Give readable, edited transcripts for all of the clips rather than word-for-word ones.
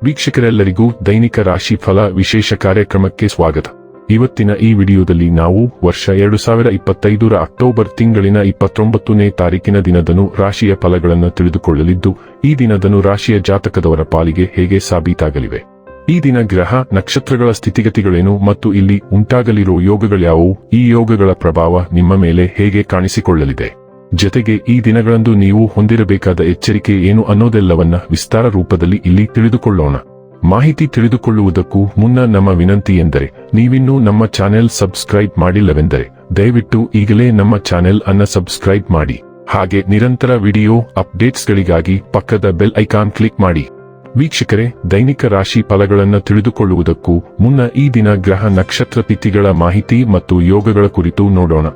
ವೀಕ್ಷಕರೆಲ್ಲರಿಗೂ ದೈನಿಕ ರಾಶಿ ಫಲ ವಿಶೇಷ ಕಾರ್ಯಕ್ರಮಕ್ಕೆ ಸ್ವಾಗತ. ಇವತ್ತಿನ ಈ ವಿಡಿಯೋದಲ್ಲಿ ನಾವು ವರ್ಷ 2025 ಅಕ್ಟೋಬರ್ ತಿಂಗಳಿನ 29ನೇ ತಾರೀಕಿನ ದಿನದನು ರಾಶಿಯ ಫಲಗಳನ್ನು ತಿಳಿದುಕೊಳ್ಳಲಿದ್ದು, ಈ ದಿನದನು ರಾಶಿಯ ಜಾತಕದವರ ಪಾಲಿಗೆ ಹೇಗೆ ಸಾಬೀತಾಗಲಿವೆ, ಈ ದಿನ ಗ್ರಹ ನಕ್ಷತ್ರಗಳ ಸ್ಥಿತಿಗತಿಗಳೇನು ಮತ್ತು ಇಲ್ಲಿ ಉಂಟಾಗಲಿರುವ ಯೋಗಗಳ್ಯಾವುವು, ಈ ಯೋಗಗಳ ಪ್ರಭಾವ ನಿಮ್ಮ ಮೇಲೆ ಹೇಗೆ ಕಾಣಿಸಿಕೊಳ್ಳಲಿದೆ, ಜೊತೆಗೆ ಈ ದಿನಗಳಂದು ನೀವು ಹೊಂದಿರಬೇಕಾದ ಎಚ್ಚರಿಕೆ ಏನು ಅನ್ನೋದೆಲ್ಲವನ್ನ ವಿಸ್ತಾರ ರೂಪದಲ್ಲಿ ಇಲ್ಲಿ ತಿಳಿದುಕೊಳ್ಳೋಣ. ಮಾಹಿತಿ ತಿಳಿದುಕೊಳ್ಳುವುದಕ್ಕೂ ಮುನ್ನ ನಮ್ಮ ವಿನಂತಿ ಎಂದರೆ, ನೀವಿನ್ನೂ ನಮ್ಮ ಚಾನೆಲ್ ಸಬ್ಸ್ಕ್ರೈಬ್ ಮಾಡಿಲ್ಲವೆಂದರೆ ದಯವಿಟ್ಟು ಈಗಲೇ ನಮ್ಮ ಚಾನೆಲ್ ಅನ್ನ ಸಬ್ಸ್ಕ್ರೈಬ್ ಮಾಡಿ. ಹಾಗೆ ನಿರಂತರ ವಿಡಿಯೋ ಅಪ್ಡೇಟ್ಸ್ಗಳಿಗಾಗಿ ಪಕ್ಕದ ಬೆಲ್ ಐಕಾನ್ ಕ್ಲಿಕ್ ಮಾಡಿ. ವೀಕ್ಷಕರೇ, ದೈನಿಕ ರಾಶಿ ಫಲಗಳನ್ನು ತಿಳಿದುಕೊಳ್ಳುವುದಕ್ಕೂ ಮುನ್ನ ಈ ದಿನ ಗ್ರಹ ನಕ್ಷತ್ರ ತಿಥಿಗಳ ಮಾಹಿತಿ ಮತ್ತು ಯೋಗಗಳ ಕುರಿತು ನೋಡೋಣ.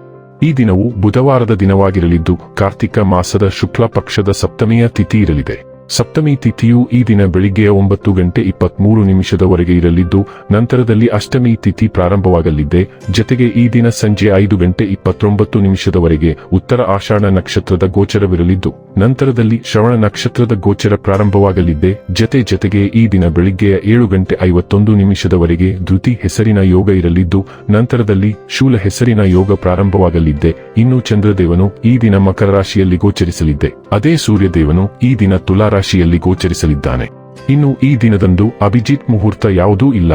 ಈ ದಿನವು ಬುಧವಾರದ ದಿನವಾಗಿರಲಿದ್ದು, ಕಾರ್ತಿಕ ಮಾಸದ ಶುಕ್ಲ ಪಕ್ಷದ ಸಪ್ತಮಿಯ ತಿಥಿ ಇರಲಿದೆ. ಸಪ್ತಮಿ ತಿಥಿಯು ಈ ದಿನ ಬೆಳಿಗ್ಗೆ 9:23 ಇರಲಿದ್ದು, ನಂತರದಲ್ಲಿ ಅಷ್ಟಮಿ ತಿಥಿ ಪ್ರಾರಂಭವಾಗಲಿದೆ. ಜೊತೆಗೆ ಈ ದಿನ ಸಂಜೆ 5:29 ಉತ್ತರ ಆಷಾಢ ನಕ್ಷತ್ರದ ಗೋಚರವಿರಲಿದ್ದು, ನಂತರದಲ್ಲಿ ಶ್ರವಣ ನಕ್ಷತ್ರದ ಗೋಚರ ಪ್ರಾರಂಭವಾಗಲಿದೆ. ಜೊತೆಗೆ ಈ ದಿನ ಬೆಳಿಗ್ಗೆ 7:51 ಧೃತಿ ಹೆಸರಿನ ಯೋಗ ಇರಲಿದ್ದು, ನಂತರದಲ್ಲಿ ಶೂಲ ಹೆಸರಿನ ಯೋಗ ಪ್ರಾರಂಭವಾಗಲಿದೆ. ಇನ್ನು ಚಂದ್ರದೇವನು ಈ ದಿನ ಮಕರ ರಾಶಿಯಲ್ಲಿ ಗೋಚರಿಸಲಿದೆ. ಅದೇ ಸೂರ್ಯದೇವನು ಈ ದಿನ ತುಲಾ ರಾಶಿಯಲ್ಲಿ ಗೋಚರಿಸಲಿದ್ದಾನೆ. ಇನ್ನು ಈ ದಿನದಂದು ಅಭಿಜಿತ್ ಮುಹೂರ್ತ ಯಾವುದೂ ಇಲ್ಲ.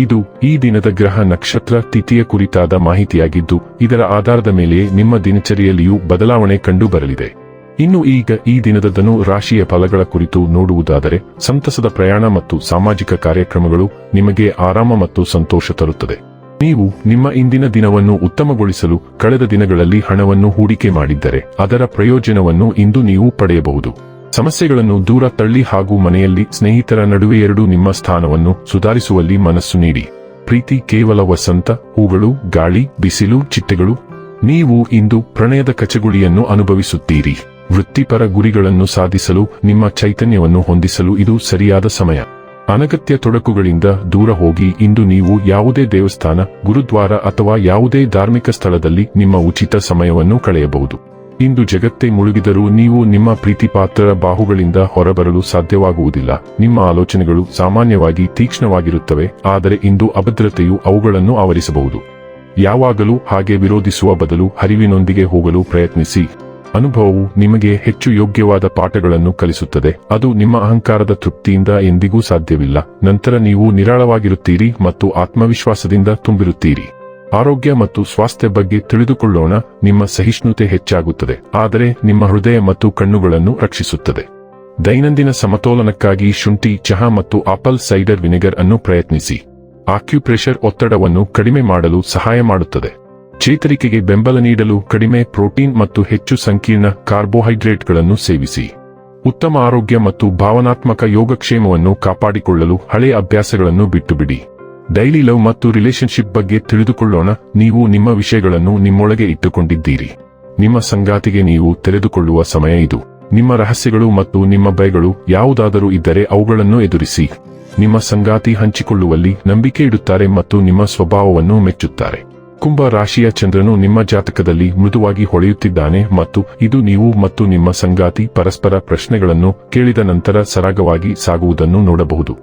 ಇದು ಈ ದಿನದ ಗ್ರಹ ನಕ್ಷತ್ರ ತಿಥಿಯ ಕುರಿತಾದ ಮಾಹಿತಿಯಾಗಿದ್ದು, ಇದರ ಆಧಾರದ ಮೇಲೆ ನಿಮ್ಮ ದಿನಚರಿಯಲ್ಲಿಯೂ ಬದಲಾವಣೆ ಕಂಡು ಬರಲಿದೆ. ಇನ್ನು ಈಗ ಈ ದಿನದ ಧನು ರಾಶಿಯ ಫಲಗಳ ಕುರಿತು ನೋಡುವುದಾದರೆ, ಸಂತಸದ ಪ್ರಯಾಣ ಮತ್ತು ಸಾಮಾಜಿಕ ಕಾರ್ಯಕ್ರಮಗಳು ನಿಮಗೆ ಆರಾಮ ಮತ್ತು ಸಂತೋಷ ತರುತ್ತದೆ. ನೀವು ನಿಮ್ಮ ಇಂದಿನ ದಿನವನ್ನು ಉತ್ತಮಗೊಳಿಸಲು ಕಳೆದ ದಿನಗಳಲ್ಲಿ ಹಣವನ್ನು ಹೂಡಿಕೆ ಮಾಡಿದ್ದರೆ ಅದರ ಪ್ರಯೋಜನವನ್ನು ಇಂದು ನೀವು ಪಡೆಯಬಹುದು. ಸಮಸ್ಯೆಗಳನ್ನು ದೂರ ತಳ್ಳಿ ಹಾಗೂ ಮನೆಯಲ್ಲಿ ಸ್ನೇಹಿತರ ನಡುವೆ ನಿಮ್ಮ ಸ್ಥಾನವನ್ನು ಸುಧಾರಿಸುವಲ್ಲಿ ಮನಸ್ಸು ನೀಡಿ. ಪ್ರೀತಿ ಕೇವಲ ವಸಂತ, ಹೂಗಳು, ಗಾಳಿ, ಬಿಸಿಲು, ಚಿಟ್ಟೆಗಳು. ನೀವು ಇಂದು ಪ್ರಣಯದ ಕಚಗುಳಿಯನ್ನು ಅನುಭವಿಸುತ್ತೀರಿ. ವೃತ್ತಿಪರ ಗುರಿಗಳನ್ನು ಸಾಧಿಸಲು ನಿಮ್ಮ ಚೈತನ್ಯವನ್ನು ಹೊಂದಿಸಲು ಇದು ಸರಿಯಾದ ಸಮಯ. ಅನಗತ್ಯ ತೊಡಕುಗಳಿಂದ ದೂರ ಹೋಗಿ ಇಂದು ನೀವು ಯಾವುದೇ ದೇವಸ್ಥಾನ, ಗುರುದ್ವಾರ ಅಥವಾ ಯಾವುದೇ ಧಾರ್ಮಿಕ ಸ್ಥಳದಲ್ಲಿ ನಿಮ್ಮ ಉಚಿತ ಸಮಯವನ್ನು ಕಳೆಯಬಹುದು. ಇಂದು ಜಗತ್ತೇ ಮುಳುಗಿದರೂ ನೀವು ನಿಮ್ಮ ಪ್ರೀತಿಪಾತ್ರರ ಬಾಹುಗಳಿಂದ ಹೊರಬರಲು ಸಾಧ್ಯವಾಗುವುದಿಲ್ಲ. ನಿಮ್ಮ ಆಲೋಚನೆಗಳು ಸಾಮಾನ್ಯವಾಗಿ ತೀಕ್ಷ್ಣವಾಗಿರುತ್ತವೆ, ಆದರೆ ಇಂದು ಅಭದ್ರತೆಯು ಅವುಗಳನ್ನು ಆವರಿಸಬಹುದು. ಯಾವಾಗಲೂ ಹಾಗೆ ವಿರೋಧಿಸುವ ಬದಲು ಹರಿವಿನೊಂದಿಗೆ ಹೋಗಲು ಪ್ರಯತ್ನಿಸಿ. ಅನುಭವವು ನಿಮಗೆ ಹೆಚ್ಚು ಯೋಗ್ಯವಾದ ಪಾಠಗಳನ್ನು ಕಲಿಸುತ್ತದೆ. ಅದು ನಿಮ್ಮ ಅಹಂಕಾರದ ತೃಪ್ತಿಯಿಂದ ಎಂದಿಗೂ ಸಾಧ್ಯವಿಲ್ಲ. ನಂತರ ನೀವು ನಿರಾಳವಾಗಿರುತ್ತೀರಿ ಮತ್ತು ಆತ್ಮವಿಶ್ವಾಸದಿಂದ ತುಂಬಿರುತ್ತೀರಿ. ಆರೋಗ್ಯ ಮತ್ತು ಸ್ವಾಸ್ಥ್ಯ ಬಗ್ಗೆ ತಿಳಿದುಕೊಳ್ಳೋಣ. ನಿಮ್ಮ ಸಹಿಷ್ಣುತೆ ಹೆಚ್ಚಾಗುತ್ತದೆ, ಆದರೆ ನಿಮ್ಮ ಹೃದಯ ಮತ್ತು ಕಣ್ಣುಗಳನ್ನು ರಕ್ಷಿಸುತ್ತದೆ. ದೈನಂದಿನ ಸಮತೋಲನಕ್ಕಾಗಿ ಶುಂಠಿ ಚಹಾ ಮತ್ತು ಆಪಲ್ ಸೈಡರ್ ವಿನೆಗರ್ ಅನ್ನು ಪ್ರಯತ್ನಿಸಿ. ಆಕ್ಯುಪ್ರೆಷರ್ ಒತ್ತಡವನ್ನು ಕಡಿಮೆ ಮಾಡಲು ಸಹಾಯ ಮಾಡುತ್ತದೆ. ಚೇತರಿಕೆಗೆ ಬೆಂಬಲ ನೀಡಲು ಕಡಿಮೆ ಪ್ರೋಟೀನ್ ಮತ್ತು ಹೆಚ್ಚು ಸಂಕೀರ್ಣ ಕಾರ್ಬೋಹೈಡ್ರೇಟ್ಗಳನ್ನು ಸೇವಿಸಿ. ಉತ್ತಮ ಆರೋಗ್ಯ ಮತ್ತು ಭಾವನಾತ್ಮಕ ಯೋಗಕ್ಷೇಮವನ್ನು ಕಾಪಾಡಿಕೊಳ್ಳಲು ಹಳೆಯ ಅಭ್ಯಾಸಗಳನ್ನು ಬಿಟ್ಟುಬಿಡಿ. ಡೈಲಿ ಲವ್ ಮತ್ತು ರಿಲೇಶನ್ಶಿಪ್ ಬಗ್ಗೆ ತಿಳಿದುಕೊಳ್ಳೋಣ. ನೀವು ನಿಮ್ಮ ವಿಷಯಗಳನ್ನು ನಿಮ್ಮೊಳಗೆ ಇಟ್ಟುಕೊಂಡಿದ್ದೀರಿ. ನಿಮ್ಮ ಸಂಗಾತಿಗೆ ನೀವು ತೆರೆದುಕೊಳ್ಳುವ ಸಮಯ ಇದು. ನಿಮ್ಮ ರಹಸ್ಯಗಳು ಮತ್ತು ನಿಮ್ಮ ಭಯಗಳು ಯಾವುದಾದರೂ ಇದ್ದರೆ ಅವುಗಳನ್ನು ಎದುರಿಸಿ. ನಿಮ್ಮ ಸಂಗಾತಿ ಹಂಚಿಕೊಳ್ಳುವಲ್ಲಿ ನಂಬಿಕೆ ಇಡುತ್ತಾರೆ ಮತ್ತು ನಿಮ್ಮ ಸ್ವಭಾವವನ್ನು ಮೆಚ್ಚುತ್ತಾರೆ. ಕುಂಭ ರಾಶಿಯ ಚಂದ್ರನು ನಿಮ್ಮ ಜಾತಕದಲ್ಲಿ ಮೃದುವಾಗಿ ಹೊಳೆಯುತ್ತಿದ್ದಾನೆ ಮತ್ತು ಇದು ನೀವು ಮತ್ತು ನಿಮ್ಮ ಸಂಗಾತಿ ಪರಸ್ಪರ ಪ್ರಶ್ನೆಗಳನ್ನು ಕೇಳಿದ ನಂತರ ಸರಾಗವಾಗಿ ಸಾಗುವುದನ್ನು ನೋಡಬಹುದು.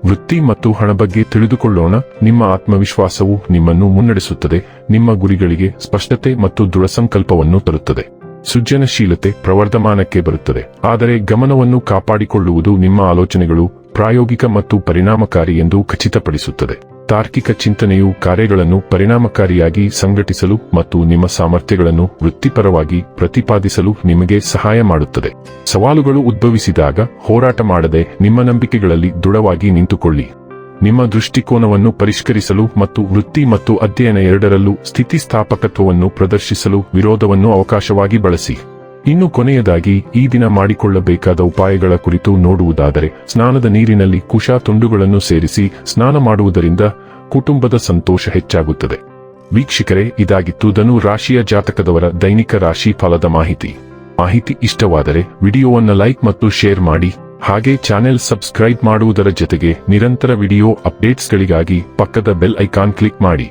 ವೃತ್ತಿ ಮತ್ತು ಹಣ ಬಗ್ಗೆ ತಿಳಿದುಕೊಳ್ಳೋಣ. ನಿಮ್ಮ ಆತ್ಮವಿಶ್ವಾಸವು ನಿಮ್ಮನ್ನು ಮುನ್ನಡೆಸುತ್ತದೆ. ನಿಮ್ಮ ಗುರಿಗಳಿಗೆ ಸ್ಪಷ್ಟತೆ ಮತ್ತು ದೃಢ ಸಂಕಲ್ಪವನ್ನು ತರುತ್ತದೆ. ಸೃಜನಶೀಲತೆ ಪ್ರವರ್ಧಮಾನಕ್ಕೆ ಬರುತ್ತದೆ, ಆದರೆ ಗಮನವನ್ನು ಕಾಪಾಡಿಕೊಳ್ಳುವುದು ನಿಮ್ಮ ಆಲೋಚನೆಗಳು ಪ್ರಾಯೋಗಿಕ ಮತ್ತು ಪರಿಣಾಮಕಾರಿ ಎಂದು ಖಚಿತಪಡಿಸುತ್ತದೆ. ತಾರ್ಕಿಕ ಚಿಂತನೆಯು ಕಾರ್ಯಗಳನ್ನು ಪರಿಣಾಮಕಾರಿಯಾಗಿ ಸಂಘಟಿಸಲು ಮತ್ತು ನಿಮ್ಮ ಸಾಮರ್ಥ್ಯಗಳನ್ನು ವೃತ್ತಿಪರವಾಗಿ ಪ್ರತಿಪಾದಿಸಲು ನಿಮಗೆ ಸಹಾಯ ಮಾಡುತ್ತದೆ. ಸವಾಲುಗಳು ಉದ್ಭವಿಸಿದಾಗ ಹೋರಾಟ ಮಾಡದೆ ನಿಮ್ಮ ನಂಬಿಕೆಗಳಲ್ಲಿ ದೃಢವಾಗಿ ನಿಂತುಕೊಳ್ಳಿ. ನಿಮ್ಮ ದೃಷ್ಟಿಕೋನವನ್ನು ಪರಿಷ್ಕರಿಸಲು ಮತ್ತು ವೃತ್ತಿ ಮತ್ತು ಅಧ್ಯಯನ ಎರಡರಲ್ಲೂ ಸ್ಥಿತಿಸ್ಥಾಪಕತ್ವವನ್ನು ಪ್ರದರ್ಶಿಸಲು ವಿರೋಧವನ್ನು ಅವಕಾಶವಾಗಿ ಬಳಸಿ. ಇನ್ನು ಕೊನೆಯದಾಗಿ ಈ ದಿನ ಮಾಡಿಕೊಳ್ಳಬೇಕಾದ ಉಪಾಯಗಳ ಕುರಿತು ನೋಡುವುದಾದರೆ, ಸ್ನಾನದ ನೀರಿನಲ್ಲಿ ಕುಶ ತುಂಡುಗಳನ್ನು ಸೇರಿಸಿ ಸ್ನಾನ ಮಾಡುವುದರಿಂದ ಕುಟುಂಬದ ಸಂತೋಷ ಹೆಚ್ಚಾಗುತ್ತದೆ. ವೀಕ್ಷಕರೇ, ಇದಾಗಿತ್ತು ಧನು ರಾಶಿಯ ಜಾತಕದವರ ದೈನಿಕ ರಾಶಿ ಫಲದ ಮಾಹಿತಿ ಇಷ್ಟವಾದರೆ ವಿಡಿಯೋವನ್ನು ಲೈಕ್ ಮತ್ತು ಶೇರ್ ಮಾಡಿ. ಹಾಗೆ ಚಾನೆಲ್ ಸಬ್ಸ್ಕ್ರೈಬ್ ಮಾಡುವುದರ ಜೊತೆಗೆ ನಿರಂತರ ವಿಡಿಯೋ ಅಪ್ಡೇಟ್ಸ್ಗಳಿಗಾಗಿ ಪಕ್ಕದ ಬೆಲ್ ಐಕಾನ್ ಕ್ಲಿಕ್ ಮಾಡಿ.